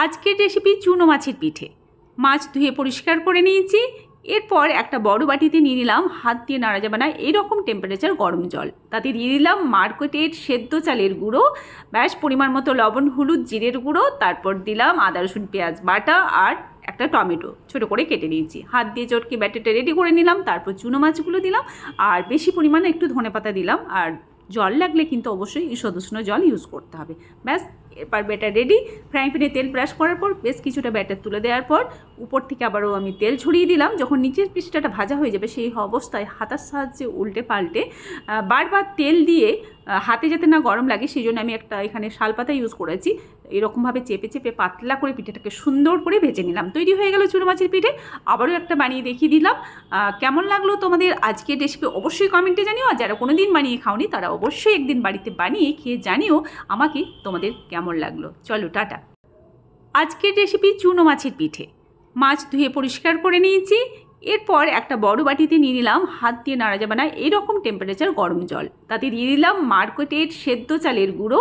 আজকের রেসিপি চুনো মাছের পিঠে। মাছ ধুয়ে পরিষ্কার করে নিয়েছি। এরপর একটা বড় বাটিতে নিয়ে নিলাম হাত দিয়ে নাড়া যাবে না এরকম টেম্পারেচার গরম জল। তাতে দিয়ে দিলাম মার্কেটের সেদ্ধ চালের গুঁড়ো, ব্যাস পরিমাণ মতো লবণ, হলুদ, জিরের গুঁড়ো, তারপর দিলাম আদা রসুন পেঁয়াজ বাটা আর একটা টমেটো ছোটো করে কেটে নিয়েছি। হাত দিয়ে চটকে ব্যাটারটা রেডি করে নিলাম। তারপর চুনো মাছগুলো দিলাম আর বেশি পরিমাণে একটু ধনেপাতা দিলাম। আর জল লাগলে কিন্তু অবশ্যই ঈষদ উষ্ণ জল ইউজ করতে হবে। ব্যাস এরপর ব্যাটার রেডি। ফ্রাই প্যানে তেল ব্রাশ করার পর বেশ কিছুটা ব্যাটার তুলে দেওয়ার পর উপর থেকে আবারও আমি তেল ছড়িয়ে দিলাম। যখন নিচের পিঠটা ভাজা হয়ে যাবে সেই অবস্থায় হাতার সাহায্যে উল্টে পাল্টে বারবার তেল দিয়ে হাতে যাতে না গরম লাগে সেই জন্য আমি একটা এখানে শালপাতা ইউজ করেছি। এরকমভাবে চেপে চেপে পাতলা করে পিঠেটাকে সুন্দর করে ভেজে নিলাম। তৈরি হয়ে গেল চুনো মাছের পিঠে। আবারও একটা বানিয়ে দেখিয়ে দিলাম। কেমন লাগলো তোমাদের আজকের রেসিপি অবশ্যই কমেন্টে জানিও। আর যারা কোনো দিন বানিয়ে খাওনি তারা অবশ্যই একদিন বাড়িতে বানিয়ে খেয়ে জানিও আমাকে তোমাদের কেমন লাগলো। চলো টাটা। আজকের রেসিপি চুনো মাছের পিঠে। মাছ ধুয়ে পরিষ্কার করে নিয়েছি। এরপর একটা বড় বাটিতে নিয়ে নিলাম হাত দিয়ে নাড়া যাবে না এরকম টেম্পারেচার গরম জল। তাতে দিয়ে দিলাম মার্কেটের সেদ্ধ চালের গুঁড়ো,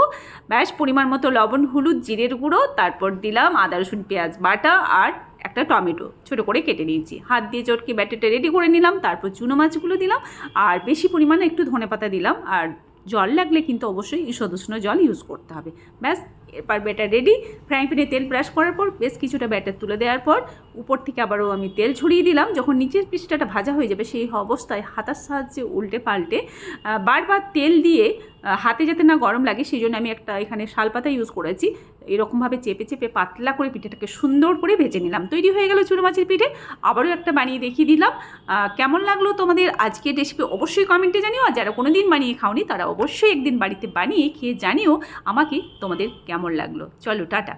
ব্যাস পরিমাণ মতো লবণ, হলুদ, জিরের গুঁড়ো, তারপর দিলাম আদা রসুন পেঁয়াজ বাটা আর একটা টমেটো ছোটো করে কেটে নিয়েছি। হাত দিয়ে চটকে ব্যাটারটা রেডি করে নিলাম। তারপর চুনো মাছগুলো দিলাম আর বেশি পরিমাণে একটু ধনেপাতা দিলাম। আর জল লাগলে কিন্তু অবশ্যই ঈষদ উষ্ণ জল ইউজ করতে হবে। ব্যাস এরপর ব্যাটার রেডি। ফ্রাই প্যানে তেল ব্রাশ করার পর বেশ কিছুটা ব্যাটার তুলে দেওয়ার পর উপর থেকে আবারও আমি তেল ছড়িয়ে দিলাম। যখন নিচের পিঠটা ভাজা হয়ে যাবে সেই অবস্থায় হাতার সাহায্যে উল্টে পাল্টে বারবার তেল দিয়ে হাতে যাতে না গরম লাগে সেই জন্য আমি একটা এখানে শালপাতা ইউজ করেছি। এরকমভাবে চেপে চেপে পাতলা করে পিঠেটাকে সুন্দর করে ভেজে নিলাম। তৈরি হয়ে গেল চুনো মাছের পিঠে। আবারও একটা বানিয়ে দেখিয়ে দিলাম। কেমন লাগলো তোমাদের আজকের রেসিপি অবশ্যই কমেন্টে জানিও। আর যারা কোনো দিন বানিয়ে খাওনি তারা অবশ্যই একদিন বাড়িতে বানিয়ে খেয়ে জানিও আমাকে তোমাদের কেমন লাগলো। চলো টাটা।